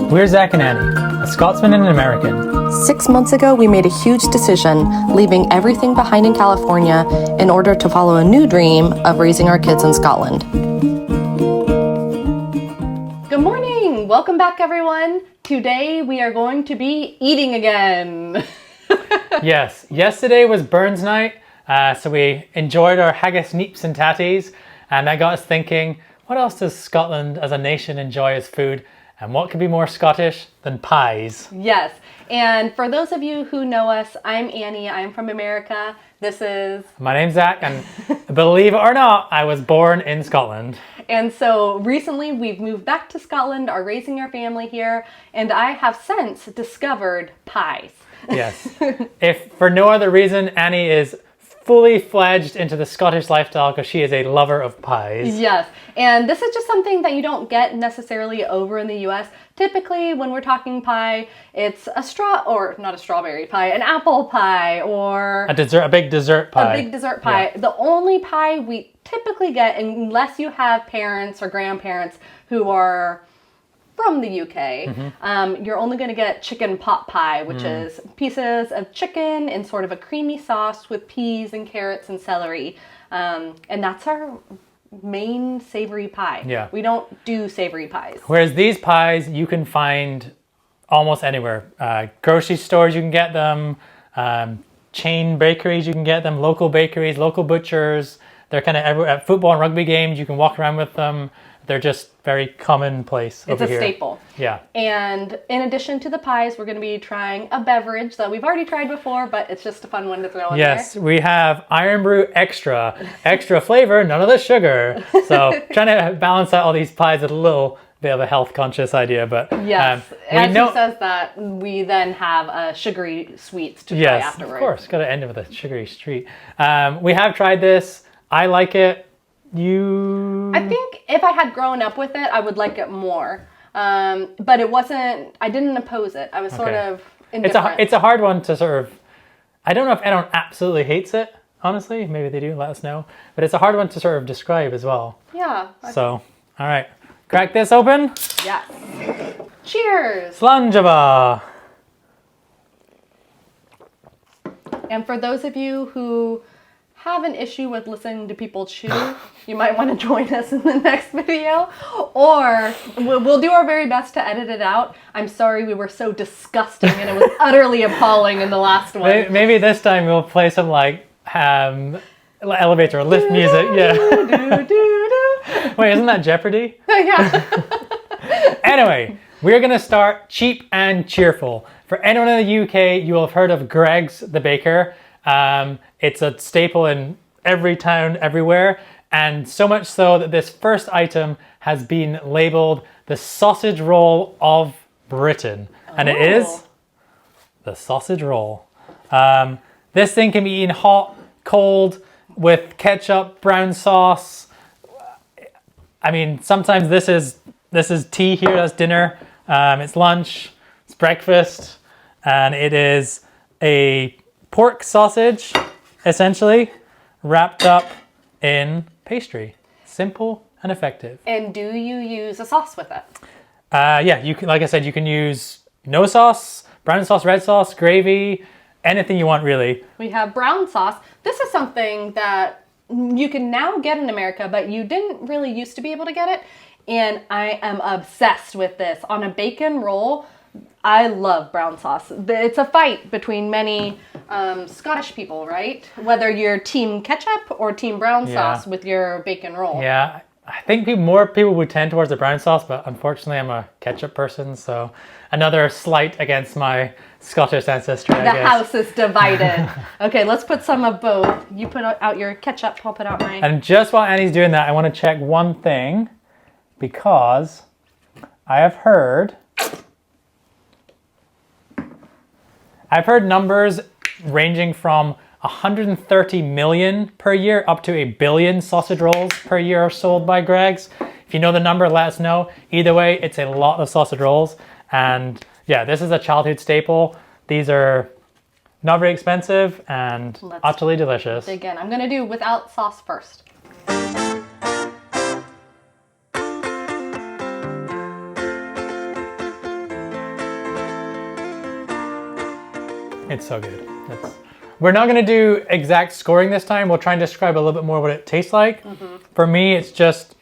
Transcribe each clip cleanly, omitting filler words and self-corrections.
We're Zach and Annie, a Scotsman and an American. 6 months ago, we made a huge decision, leaving everything behind in California in order to follow a new dream of raising our kids in Scotland. Good morning! Welcome back, everyone. Today we are going to be eating again. Yes, yesterday was Burns night, so we enjoyed our Haggis, Neeps and Tatties, and that got us thinking, what else does Scotland as a nation enjoy as food? And what could be more Scottish than pies? Yes, and for those of you who know us, I'm Annie, I'm from America. This is... My name's Zach, and believe it or not, I was born in Scotland. And so recently we've moved back to Scotland, are raising our family here, and I have since discovered pies. Yes. If for no other reason, Annie is fully fledged into the Scottish lifestyle because she is a lover of pies. Yes, and this is just something that you don't get necessarily over in the US. Typically, when we're talking pie, it's not a strawberry pie, an apple pie, or a big dessert pie. A big dessert pie. Yeah. The only pie we typically get, unless you have parents or grandparents who are from the UK, you're only going to get chicken pot pie, which is pieces of chicken in sort of a creamy sauce with peas and carrots and celery. And that's our main savory pie. Yeah. We don't do savory pies. Whereas these pies you can find almost anywhere. Grocery stores you can get them, chain bakeries you can get them, local bakeries, local butchers. They're kind of everywhere. At football and rugby games you can walk around with them. They're just very commonplace over here. It's a staple. Yeah. And in addition to the pies, we're going to be trying a beverage that we've already tried before, but it's just a fun one to throw in there. Yes, we have Iron Brew Extra flavor, none of the sugar. So trying to balance out all these pies with a little bit of a health conscious idea, but yes, as he says that, we then have sugary sweets to try afterwards. Of course, got to end it with a sugary treat. We have tried this. I like it. I think if I had grown up with it, I would like it more. But it wasn't, I didn't oppose it. I was sort of indifferent. It's a hard one to sort of, I don't know if anyone absolutely hates it, honestly. Maybe they do, let us know. But it's a hard one to sort of describe as well. Yeah. So, all right. Crack this open. Yes. Cheers. Slanjava. And for those of you who have an issue with listening to people chew, you might want to join us in the next video, or we'll do our very best to edit it out. I'm sorry we were so disgusting and it was utterly appalling in the last one. Maybe this time we'll play some like elevator or lift music. Yeah. Wait, isn't that Jeopardy? Yeah. Anyway, we're going to start cheap and cheerful. For anyone in the UK, you will have heard of Greggs the Baker. It's a staple in every town, everywhere, and so much so that this first item has been labeled the sausage roll of Britain, and it is the sausage roll. This thing can be eaten hot, cold, with ketchup, brown sauce. I mean, sometimes this is tea here, that's dinner. It's lunch, it's breakfast, and it is a pork sausage, essentially, wrapped up in pastry. Simple and effective. And do you use a sauce with it? Yeah, you can, like I said, you can use no sauce, brown sauce, red sauce, gravy, anything you want, really. We have brown sauce. This is something that you can now get in America, but you didn't really used to be able to get it. And I am obsessed with this. On a bacon roll, I love brown sauce. It's a fight between many Scottish people, right? Whether you're team ketchup or team brown sauce with your bacon roll. Yeah, I think more people would tend towards the brown sauce, but unfortunately I'm a ketchup person, so another slight against my Scottish ancestry, I guess. The house is divided. Okay, let's put some of both. You put out your ketchup, I'll put out mine. And just while Annie's doing that, I want to check one thing, because I have heard numbers ranging from 130 million per year up to 1 billion sausage rolls per year are sold by Greggs. If you know the number, let us know. Either way, it's a lot of sausage rolls. And yeah, this is a childhood staple. These are not very expensive, and Let's utterly delicious. Again, I'm gonna do without sauce first. It's so good. We're not going to do exact scoring this time. We'll try and describe a little bit more what it tastes like. For me, it's just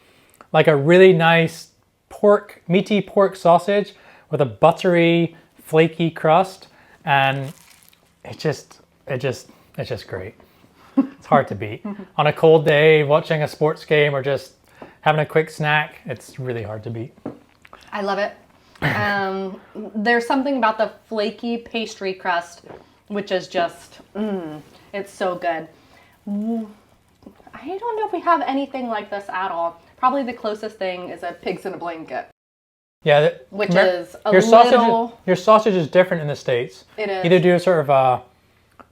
like a really nice meaty pork sausage with a buttery, flaky crust, and it's just great. It's hard to beat. On a cold day, watching a sports game, or just having a quick snack, it's really hard to beat. I love it. There's something about the flaky pastry crust, which is just, it's so good. I don't know if we have anything like this at all. Probably the closest thing is a pigs in a blanket. Yeah, which is a your little... Your sausage is different in the States. It is. Either do a sort of a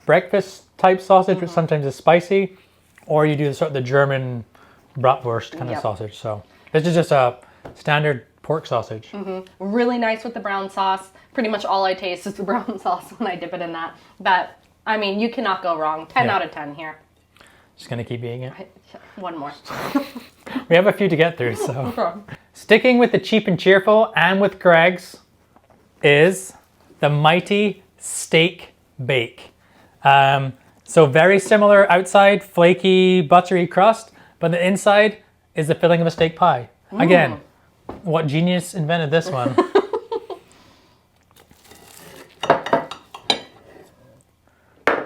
breakfast type sausage, which sometimes is spicy, or you do sort of the German bratwurst kind of sausage. So this is just a standard pork sausage. Really nice with the brown sauce. Pretty much all I taste is the brown sauce when I dip it in that. But, I mean, you cannot go wrong. 10 out of 10 here. Just gonna keep eating it. One more. We have a few to get through, so. Sticking with the cheap and cheerful and with Greg's is the mighty steak bake. So very similar outside, flaky, buttery crust, but the inside is the filling of a steak pie. Again, what genius invented this one?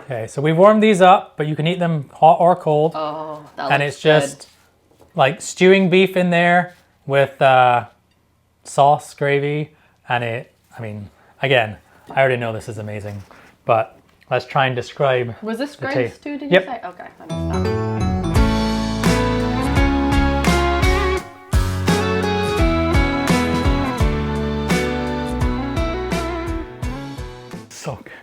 Okay, so we warmed these up, but you can eat them hot or cold. Oh, that looks And it's just like stewing beef in there with sauce, gravy, and I mean, again, I already know this is amazing, but let's try and describe. Was this the Greg's taste. too, did Yep. you say? Okay, I missed that. So good.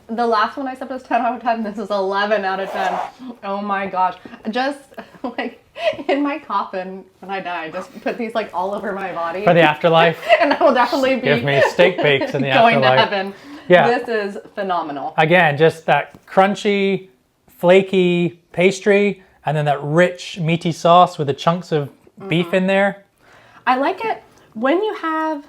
The last one I said was 10 out of 10. This is 11 out of 10. Oh my gosh. Just like in my coffin when I die, just put these like all over my body. For the afterlife. And I will definitely be Give me steak bakes in the going afterlife. to heaven. Yeah. This is phenomenal. Again, just that crunchy, flaky pastry, and then that rich, meaty sauce with the chunks of beef in there. I like it when you have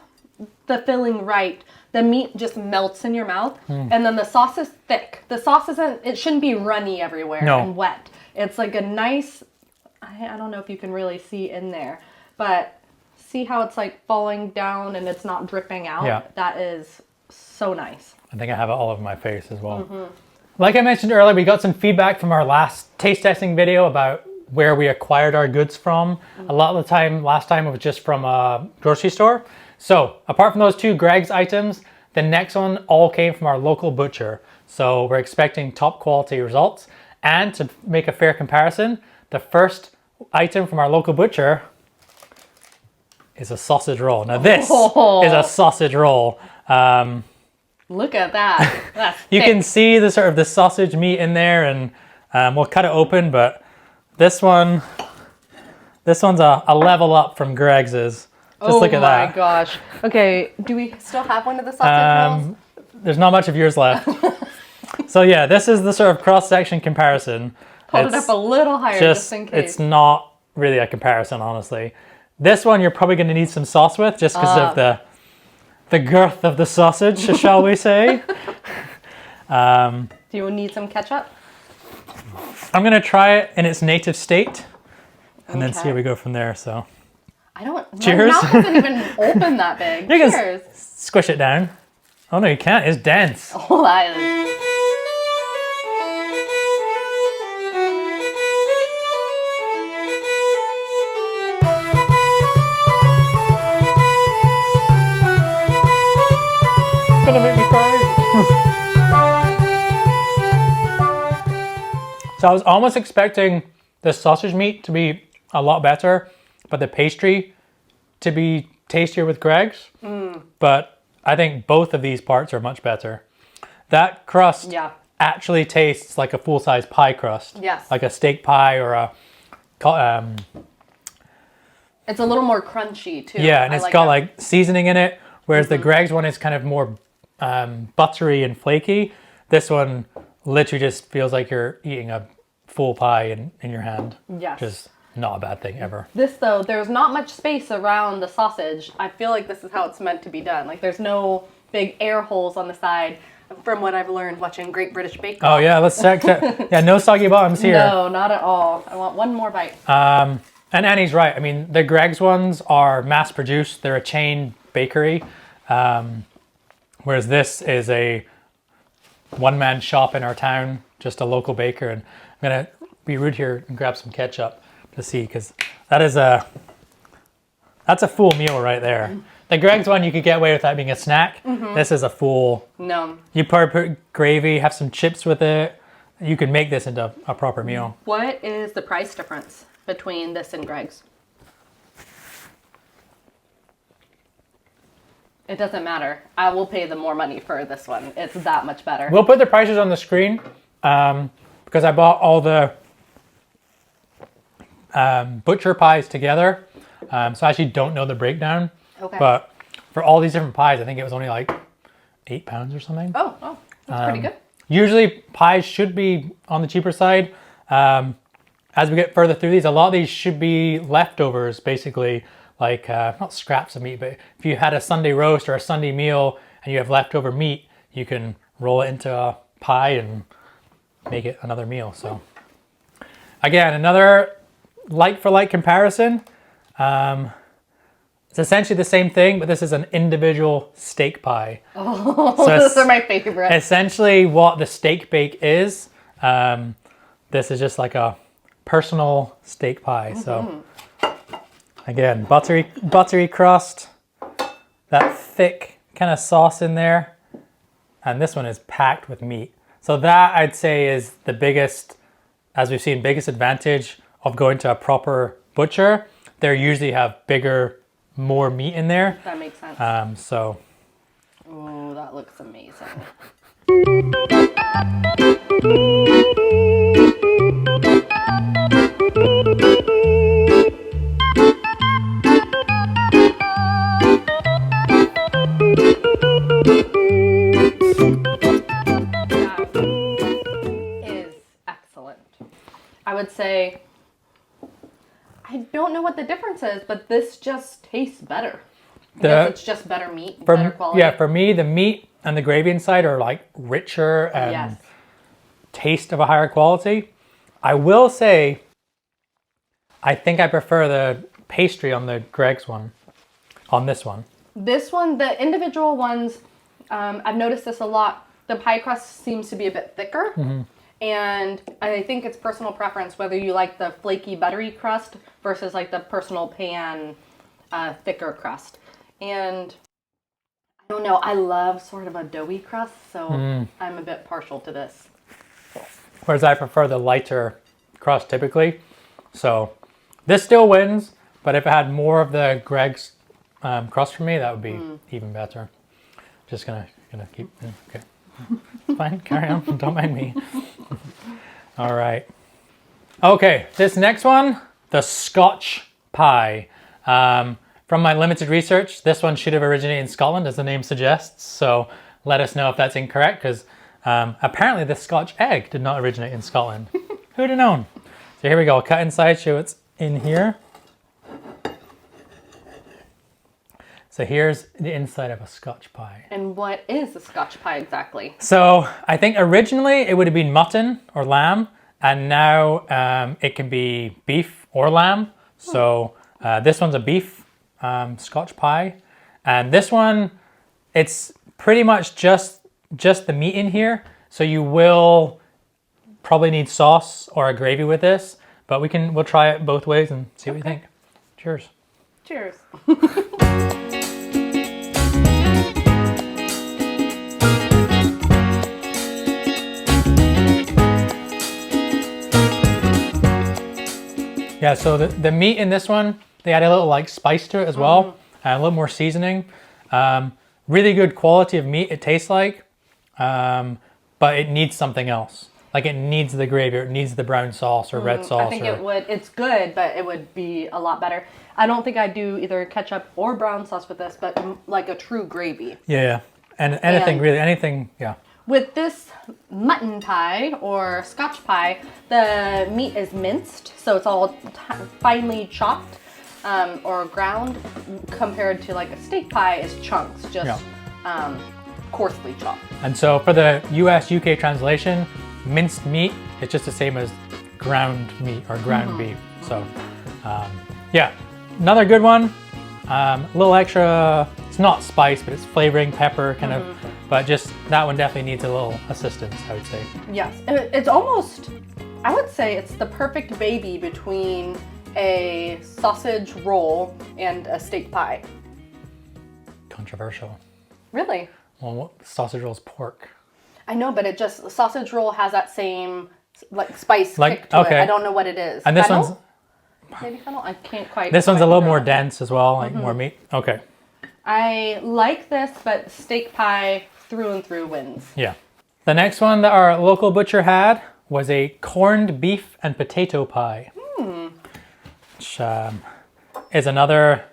the filling right. The meat just melts in your mouth, and then the sauce is thick. The sauce it shouldn't be runny everywhere and wet. It's like a nice, I don't know if you can really see in there, but see how it's like falling down and it's not dripping out? Yeah. That is so nice. I think I have it all over my face as well. Like I mentioned earlier, we got some feedback from our last taste testing video about where we acquired our goods from. A lot of the time, last time it was just from a grocery store. So apart from those two Greg's items, the next one all came from our local butcher. So we're expecting top quality results. And to make a fair comparison, the first item from our local butcher is a sausage roll. Now this is a sausage roll. Look at that. That's You thick. can see the sort of the sausage meat in there, and we'll cut it open, but this one's a level up from Greg's. Just look at that. Oh my gosh. Okay, do we still have one of the sausage rolls? There's not much of yours left. So yeah, this is the sort of cross-section comparison. Hold it up a little higher just in case. It's not really a comparison, honestly. This one you're probably going to need some sauce with, just because of the girth of the sausage, shall we say. Do you need some ketchup? I'm going to try it in its native state, and then see how we go from there. So. I don't. Cheers. My mouth isn't even open that big. You can Cheers. squish it down. Oh no, you can't. It's dense. Oh, that is. It's gonna make me cry. So I was almost expecting the sausage meat to be a lot better, but the pastry to be tastier with Greg's. But I think both of these parts are much better. That crust actually tastes like a full-size pie crust. Yes. Like a steak pie or a... It's a little more crunchy too. Yeah, and it's got like seasoning in it, whereas the Greg's one is kind of more buttery and flaky. This one literally just feels like you're eating a full pie in your hand. Yes. Which is not a bad thing ever. This though, there's not much space around the sausage. I feel like this is how it's meant to be done. Like there's no big air holes on the side from what I've learned watching Great British Bake Off. Oh yeah, let's check that. Yeah, no soggy bottoms here. No, not at all. I want one more bite. And Annie's right. I mean, the Greggs ones are mass produced. They're a chain bakery. Whereas this is a one-man shop in our town, just a local baker. And I'm going to be rude here and grab some ketchup to see, because that's a full meal right there. The Greggs one you could get away with that being a snack. This is a full. No. You probably put gravy, have some chips with it. You could make this into a proper meal. What is the price difference between this and Greg's? It doesn't matter. I will pay the more money for this one. It's that much better. We'll put the prices on the screen because I bought all the butcher pies together. So I actually don't know the breakdown. Okay. But for all these different pies, I think it was only like £8 or something. Oh, that's pretty good. Usually pies should be on the cheaper side. As we get further through these, a lot of these should be leftovers, basically, like not scraps of meat, but if you had a Sunday roast or a Sunday meal and you have leftover meat, you can roll it into a pie and make it another meal. So again, another like-for-like comparison. It's essentially the same thing, but this is an individual steak pie. Oh, so those are my favorite. Essentially what the steak bake is, this is just like a personal steak pie. So again, buttery crust, that thick kind of sauce in there, and this one is packed with meat. So that I'd say is the biggest, as we've seen, biggest advantage of going to a proper butcher. They usually have bigger, more meat in there. That makes sense. So. Oh, that looks amazing. That is excellent. I would say, I don't know what the difference is, but this just tastes better. I guess it's just better meat, better quality. Yeah, for me, the meat and the gravy inside are like richer and taste of a higher quality. I will say, I think I prefer the pastry on the Greggs one, on this one. This one, the individual ones, I've noticed this a lot. The pie crust seems to be a bit thicker. And I think it's personal preference whether you like the flaky buttery crust versus like the personal pan thicker crust. And I don't know, I love sort of a doughy crust, so I'm a bit partial to this. Whereas I prefer the lighter crust typically. So this still wins, but if it had more of the Greggs crust for me, that would be even better. Just gonna keep, okay. Fine, carry on, don't mind me. All right. Okay, this next one, the Scotch Pie. From my limited research, this one should have originated in Scotland, as the name suggests. So let us know if that's incorrect, because apparently the Scotch egg did not originate in Scotland. Who'd have known? So here we go, I'll cut inside, show what's in here. So here's the inside of a Scotch pie. And what is a Scotch pie exactly? So I think originally it would have been mutton or lamb, and now it can be beef or lamb. So this one's a beef Scotch pie, and this one, it's pretty much just the meat in here. So you will probably need sauce or a gravy with this, but we'll try it both ways and see what you think. Cheers. Cheers. Yeah, so the meat in this one, they add a little like spice to it as well, and a little more seasoning. Really good quality of meat, it tastes like, but it needs something else. Like it needs the gravy, or it needs the brown sauce or red sauce. I think it's good, but it would be a lot better. I don't think I'd do either ketchup or brown sauce with this, but like a true gravy. Yeah, and anything really, anything, yeah. With this mutton pie or Scotch pie, the meat is minced, so it's all finely chopped or ground, compared to like a steak pie is chunks, just coarsely chopped. And so for the US UK translation, minced meat is just the same as ground meat or ground beef. So yeah, another good one. A little extra, it's not spice, but it's flavoring, pepper kind of, but just that one definitely needs a little assistance, I would say. Yes, it's almost, I would say it's the perfect baby between a sausage roll and a steak pie. Controversial. Really? Well, sausage roll is pork. I know, but it just, sausage roll has that same like spice kick to it. I don't know what it is. And this fennel? one's... Maybe fennel? I can't quite... This one's a little more dense as well, like more meat. Okay. I like this, but steak pie through and through wins. Yeah. The next one that our local butcher had was a corned beef and potato pie. Which is another...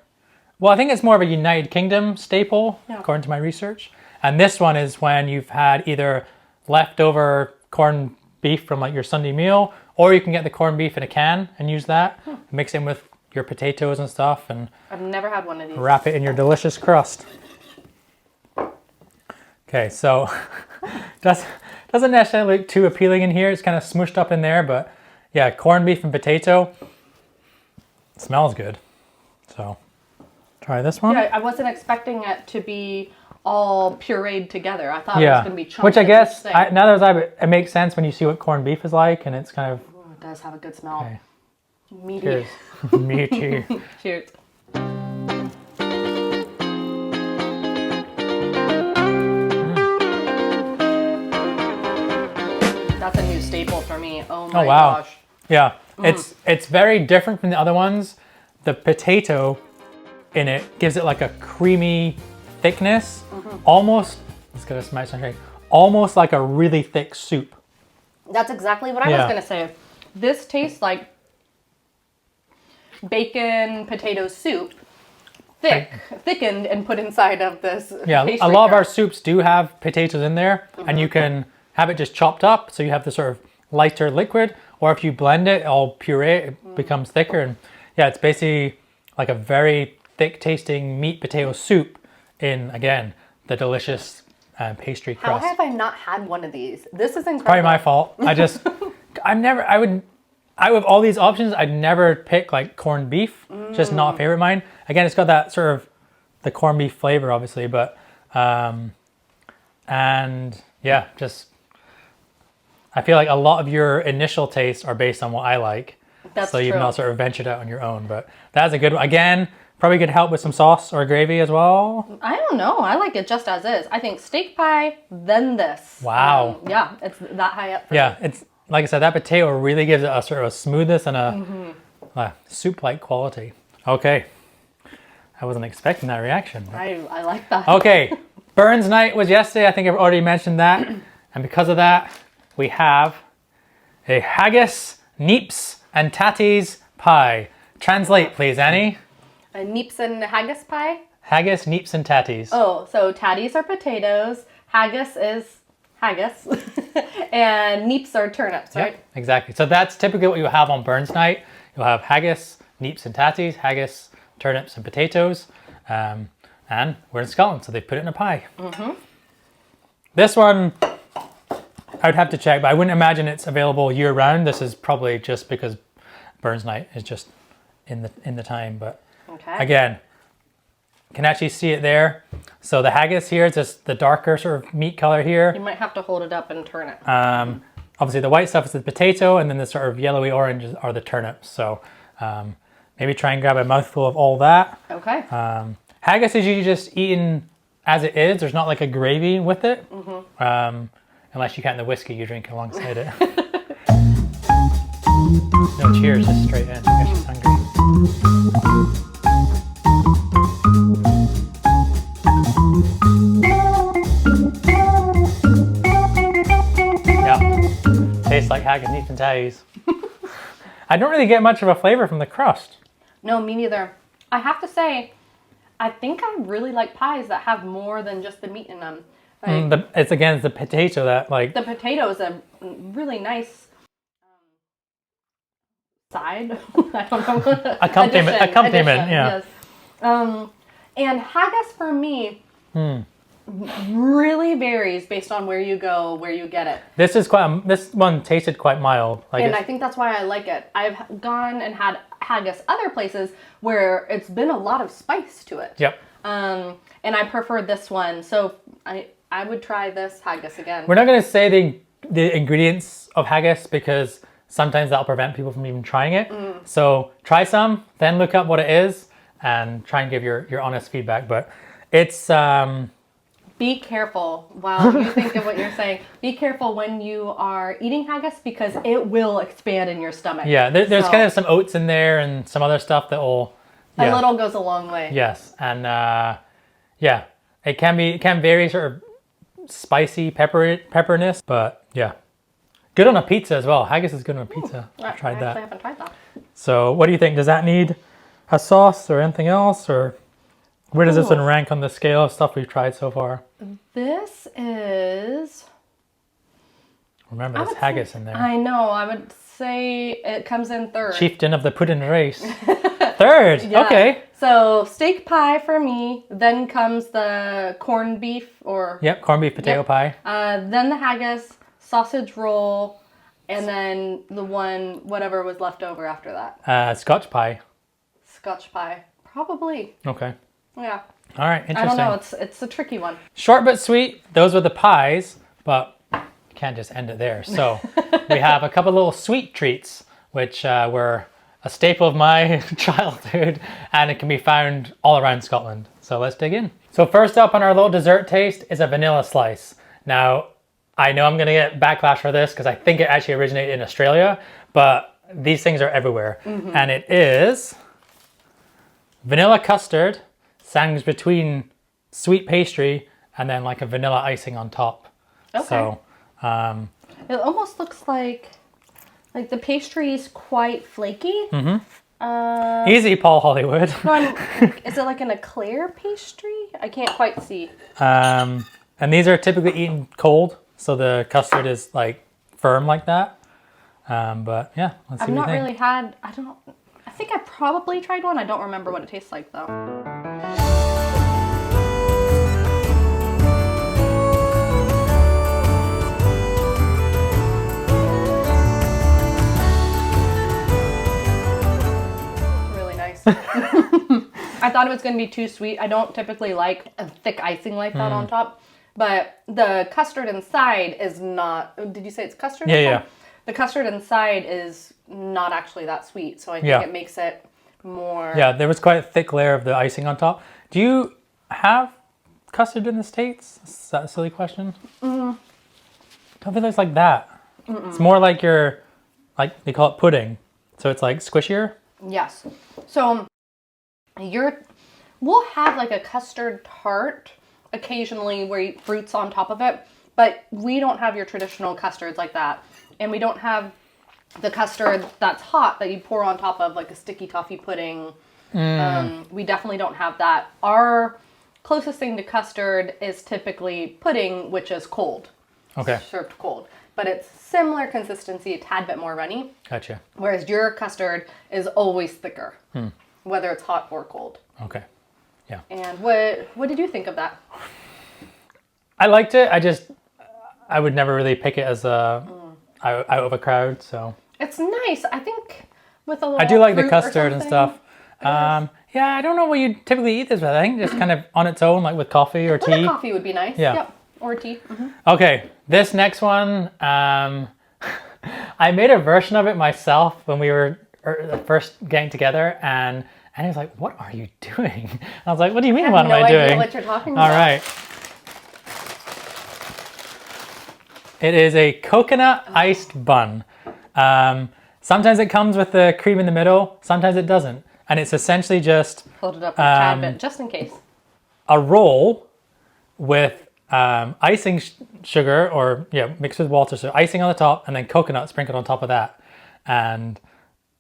Well, I think it's more of a United Kingdom staple, according to my research. And this one is when you've had either leftover corned beef from like your Sunday meal, or you can get the corned beef in a can and use that, mix it in with your potatoes and stuff, and I've never had one of these. Wrap it in your delicious crust. Okay, so doesn't necessarily look too appealing in here. It's kind of smushed up in there, but yeah, corned beef and potato. It smells good. So try this one. Yeah, I wasn't expecting it to be all pureed together. I thought it was going to be chunks. Which I guess, now that it makes sense when you see what corned beef is like, and it's kind of... Ooh, it does have a good smell. Okay. Meaty. Cheers. Meaty. Cheers. That's a new staple for me. Oh my gosh. Yeah, it's very different from the other ones. The potato in it gives it like a creamy thickness, almost, it's gonna smell something, almost like a really thick soup. That's exactly what I was gonna say. This tastes like bacon potato soup, thickened and put inside of this pastry a lot of our crust. soups do have potatoes in there, and you can have it just chopped up, so you have the sort of lighter liquid, or if you blend it, all puree, it becomes thicker. And yeah, it's basically like a very thick tasting meat potato soup in, again, the delicious pastry crust. How have I not had one of these? This is incredible. Probably my fault. Out of all these options, I'd never pick like corned beef. Just not a favorite of mine. Again, it's got that sort of the corned beef flavor, obviously, but and yeah, just I feel like a lot of your initial tastes are based on what I like. That's so you've true. not sort of ventured out on your own, but that's a good one. Again, probably could help with some sauce or gravy as well. I don't know. I like it just as is. I think steak pie, then this. Wow. Yeah, it's that high up for me. Yeah, it's like I said, that potato really gives it a sort of a smoothness and a soup-like quality. Okay, I wasn't expecting that reaction. But... I like that. Okay, Burns night was yesterday. I think I've already mentioned that. And because of that, we have a Haggis, Neeps, and Tatties pie. Translate, please, Annie. A Neeps and haggis pie? Haggis, Neeps, and Tatties. Oh, so tatties are potatoes, haggis is haggis, and neeps are turnips, right? Yep, exactly. So that's typically what you have on Burns night. You'll have haggis, Neeps, and Tatties, haggis, turnips, and potatoes. And we're in Scotland, so they put it in a pie. This one, I would have to check, but I wouldn't imagine it's available year round. This is probably just because Burns night is just in the time, but again, you can actually see it there. So the haggis here is just the darker sort of meat color here. You might have to hold it up and turn it. Obviously the white stuff is the potato, and then the sort of yellowy orange are the turnips. So maybe try and grab a mouthful of all that. Okay. Haggis is usually just eaten as it is. There's not like a gravy with it. Unless you count the whiskey you drink alongside it. No cheers, just straight in. I guess she's hungry. Yeah, tastes like haggis, Neeps, and Tatties. I don't really get much of a flavor from the crust. No, me neither. I have to say, I think I really like pies that have more than just the meat in them. Like, It's the potato that like the potato is a really nice side. I don't know. accompaniment, yeah. Yes. And haggis for me really varies based on where you go, where you get it. This one tasted quite mild. Like And I think that's why I like it. I've gone and had haggis other places where it's been a lot of spice to it. Yep. And I prefer this one. So I would try this haggis again. We're not going to say the ingredients of haggis because sometimes that'll prevent people from even trying it. So try some, then look up what it is and try and give your honest feedback. But it's... Be careful while you think of what you're saying. Be careful when you are eating haggis because it will expand in your stomach. Yeah, there's kind of some oats in there and some other stuff that will... A little goes a long way. Yes, and yeah, it can vary sort of spicy pepperiness, but yeah. Good on a pizza as well. Haggis is good on a pizza. I've tried that. I haven't tried that. So what do you think? Does that need a sauce or anything else? Or where does this one rank on the scale of stuff we've tried so far? This is... Remember, there's haggis in there. I know. I would say it comes in third. Chieftain of the pudding race. Third. Yeah. Okay. So steak pie for me. Then comes the corned beef or... Yep, corned beef potato pie. Then the haggis, sausage roll, and then the one, whatever was left over after that. Scotch pie. Scotch pie. Probably. Okay. Yeah. All right, interesting. I don't know. It's a tricky one. Short but sweet. Those were the pies, but you can't just end it there. So we have a couple little sweet treats, which were a staple of my childhood, and it can be found all around Scotland. So let's dig in. So first up on our little dessert taste is a vanilla slice. Now, I know I'm going to get backlash for this because I think it actually originated in Australia, but these things are everywhere. And it is vanilla custard sandwiched between sweet pastry and then like a vanilla icing on top. Okay. So, It almost looks like the pastry is quite flaky. easy, Paul Hollywood. Is it like an eclair pastry? I can't quite see. And these are typically eaten cold, so the custard is like firm like that. But yeah, let's see I've what not you think. really had, I think I probably tried one. I don't remember what it tastes like though. Really nice. I thought it was going to be too sweet. I don't typically like a thick icing like that on top, but the custard inside is not, did you say it's custard? Yeah, inside? yeah. The custard inside is not actually that sweet, so I think it makes it more... Yeah, there was quite a thick layer of the icing on top. Do you have custard in the States? Is that a silly question? Don't think there's like that. It's more like they call it pudding. So it's like squishier. Yes. So we'll have like a custard tart occasionally where fruit's on top of it, but we don't have your traditional custards like that. And we don't have the custard that's hot that you pour on top of like a sticky toffee pudding. We definitely don't have that. Our closest thing to custard is typically pudding, which is cold. Okay. Served cold. But it's similar consistency, a tad bit more runny. Gotcha. Whereas your custard is always thicker, whether it's hot or cold. Okay. Yeah. And what did you think of that? I liked it. I would never really pick it as out of a crowd, so. It's nice. I think with a little I do like the fruit or custard and something. stuff. Yeah, I don't know what you typically eat this with. I think just kind of on its own, like with coffee or tea. Coffee would be nice. Yeah. Yep. Or tea. Okay, this next one, I made a version of it myself when we were first getting together, and he was like, "What are you doing?" I was like, "What do you mean? What am I doing?" I have no idea what you're talking about. All right. It is a coconut iced bun. Sometimes it comes with the cream in the middle, sometimes it doesn't. And it's essentially just Hold it up a tad bit, just in case. a roll with icing sugar, or mixed with water, so icing on the top, and then coconut sprinkled on top of that. And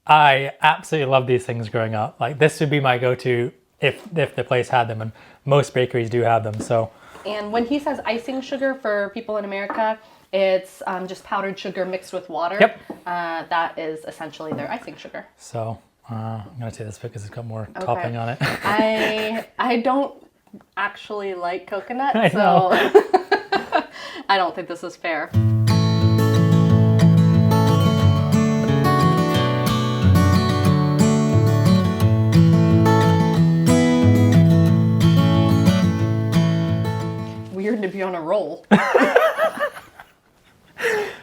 I absolutely love these things growing up. Like, this would be my go-to if the place had them, and most bakeries do have them. So And when he says icing sugar for people in America, it's just powdered sugar mixed with water. Yep. That is essentially their icing sugar. So I'm gonna take this because it's got more topping on it. I don't actually like coconut, I know. so I don't think this is fair. Weird to be on a roll.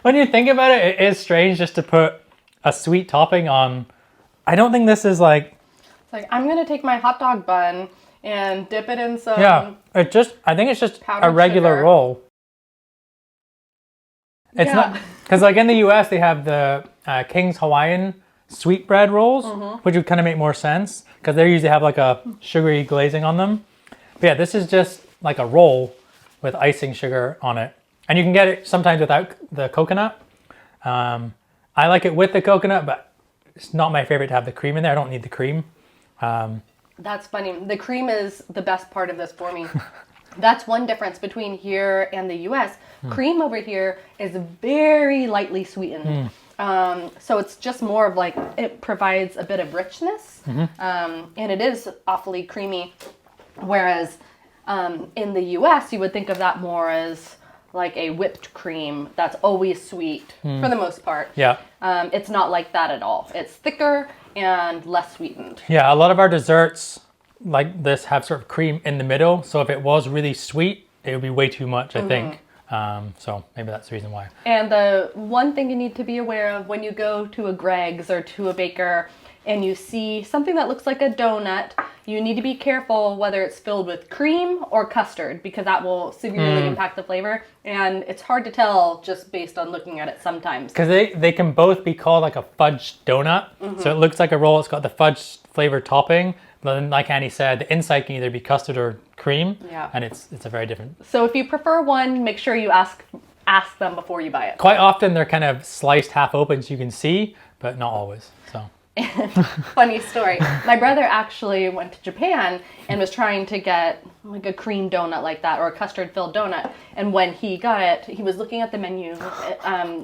When you think about it, it is strange just to put a sweet topping on. I don't think this is like... It's like, I'm gonna take my hot dog bun and dip it in some... Yeah, I think it's just a powdered regular sugar. roll. It's Yeah. not... Because like in the US, they have the King's Hawaiian sweetbread rolls, which would kind of make more sense because they usually have like a sugary glazing on them. But yeah, this is just like a roll with icing sugar on it. And you can get it sometimes without the coconut. I like it with the coconut, but it's not my favorite to have the cream in there. I don't need the cream. That's funny. The cream is the best part of this for me. That's one difference between here and the US. Cream over here is very lightly sweetened. So it's just more of like, it provides a bit of richness. And it is awfully creamy. Whereas in the US, you would think of that more as like a whipped cream that's always sweet for the most part. Yeah. It's not like that at all. It's thicker and less sweetened. Yeah, a lot of our desserts like this have sort of cream in the middle. So if it was really sweet, it would be way too much, I think. So maybe that's the reason why. And the one thing you need to be aware of when you go to a Greg's or to a baker and you see something that looks like a donut, you need to be careful whether it's filled with cream or custard because that will severely impact the flavor. And it's hard to tell just based on looking at it sometimes. Because they can both be called like a fudge donut. So it looks like a roll. It's got the fudge flavor topping. But then, like Annie said, the inside can either be custard or cream. Yeah. And it's a very different. So if you prefer one, make sure you ask them before you buy it. Quite often they're kind of sliced half open so you can see, but not always. So. Funny story. My brother actually went to Japan and was trying to get like a cream donut like that or a custard filled donut. And when he got it, he was looking at the menu,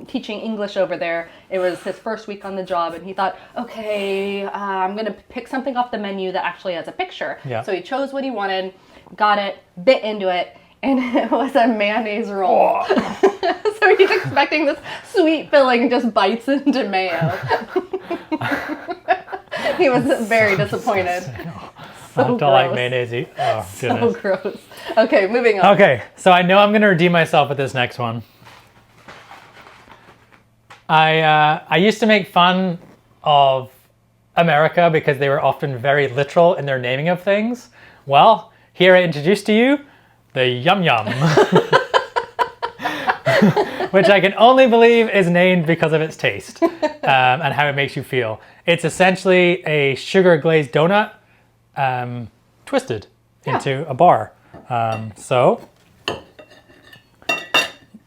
teaching English over there. It was his first week on the job and he thought, okay, I'm going to pick something off the menu that actually has a picture. Yeah. So he chose what he wanted, got it, bit into it, and it was a mayonnaise roll. So he's expecting this sweet filling and just bites into mayo. He was very disappointed. I don't like mayonnaise. Oh, So goodness. gross. Okay, moving on. Okay, so I know I'm going to redeem myself with this next one. I used to make fun of America because they were often very literal in their naming of things. Well, here I introduce to you the YumYum, which I can only believe is named because of its taste and how it makes you feel. It's essentially a sugar glazed donut twisted into a bar. And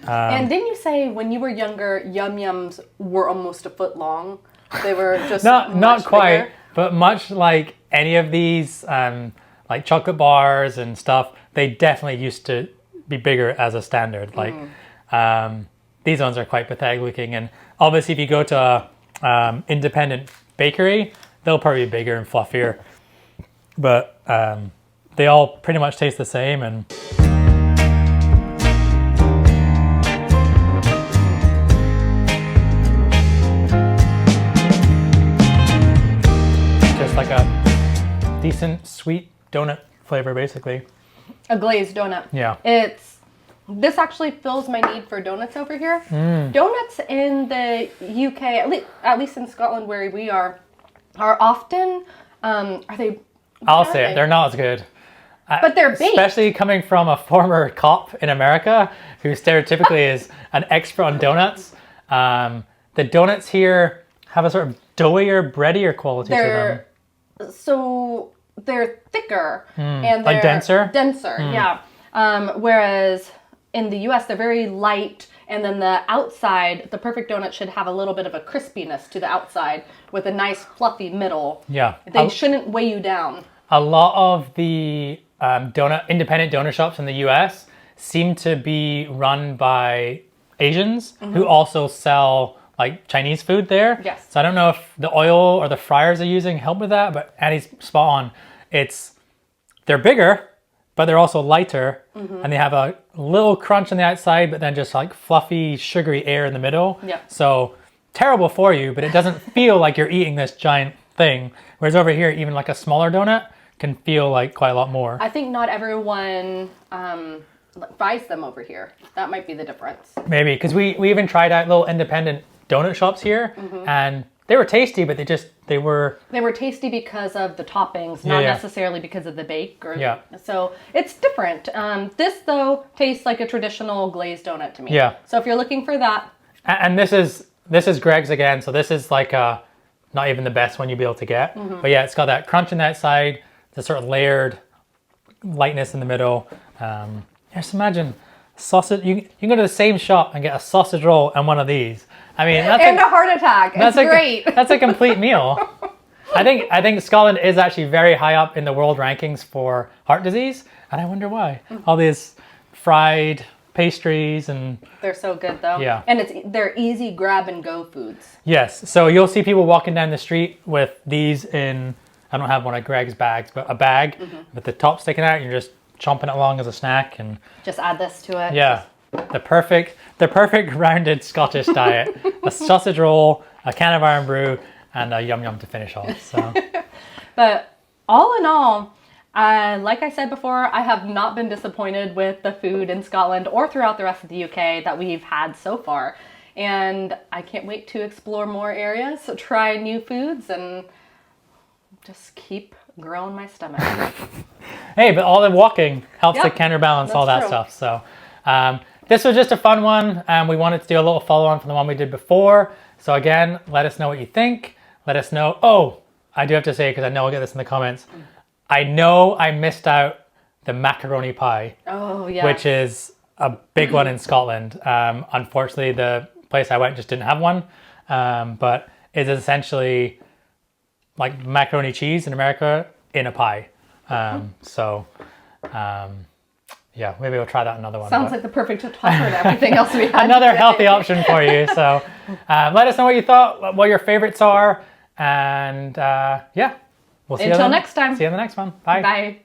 didn't you say when you were younger, YumYums were almost a foot long? They were just not quite, bigger? but much like any of these like chocolate bars and stuff, they definitely used to be bigger as a standard. Like these ones are quite pathetic looking, and obviously if you go to a independent bakery, they'll probably be bigger and fluffier. But they all pretty much taste the same, and just like a decent sweet donut flavor, basically. A glazed donut. Yeah. This actually fills my need for donuts over here. Donuts in the UK, at least in Scotland where we are often, I'll say it, they're not as good. But they're baked. Especially coming from a former cop in America who stereotypically is an expert on donuts. The donuts here have a sort of doughier, breadier quality to them. So they're thicker and like they're denser? Yeah. Whereas in the US, they're very light. And then the outside, the perfect donut should have a little bit of a crispiness to the outside with a nice fluffy middle. Yeah. They shouldn't weigh you down. A lot of the independent donut shops in the US, seem to be run by Asians who also sell like Chinese food there. Yes. So I don't know if the oil or the fryers they're using help with that, but Addie's spot on. They're bigger, but they're also lighter, and they have a little crunch on the outside, but then just like fluffy, sugary air in the middle. Yeah. So terrible for you, but it doesn't feel like you're eating this giant thing. Whereas over here, even like a smaller donut can feel like quite a lot more. I think not everyone buys them over here. That might be the difference. Maybe, because we even tried out little independent donut shops here, and they were tasty, but they were tasty because of the toppings, not necessarily because of the bake. So it's different. This though tastes like a traditional glazed donut to me. Yeah. So if you're looking for that, and this is Greg's again. So this is like not even the best one you'll be able to get, but yeah, it's got that crunch on that side, the sort of layered lightness in the middle. Just imagine sausage. You can go to the same shop and get a sausage roll and one of these. I mean, that's a heart attack. It's great. That's a complete meal. I think Scotland is actually very high up in the world rankings for heart disease, and I wonder why. All these fried pastries and they're so good though. Yeah. And they're easy grab and go foods. Yes. So you'll see people walking down the street with these in, I don't have one of Greg's bags, but a bag with the top sticking out. You're just chomping it along as a snack and just add this to it. Yeah. The perfect rounded Scottish diet. A sausage roll, a can of Iron Brew, and a YumYum to finish off. So, but all in all, like I said before, I have not been disappointed with the food in Scotland or throughout the rest of the UK that we've had so far. And I can't wait to explore more areas, so try new foods, and just keep growing my stomach. Hey, but all the walking helps to counterbalance all that true. stuff. So this was just a fun one. We wanted to do a little follow-on from the one we did before. So again, let us know what you think. Let us know. Oh, I do have to say, because I know I'll get this in the comments, I know I missed out the macaroni pie. Oh, yeah. Which is a big one in Scotland. Unfortunately, the place I went just didn't have one. But it's essentially like macaroni cheese in America in a pie. Yeah, maybe we'll try that another one. Sounds like the perfect topper to everything else we had. Another healthy option for you. So let us know what you thought, what your favorites are. And yeah, we'll see you until next time. See you in the next one. Bye. Bye.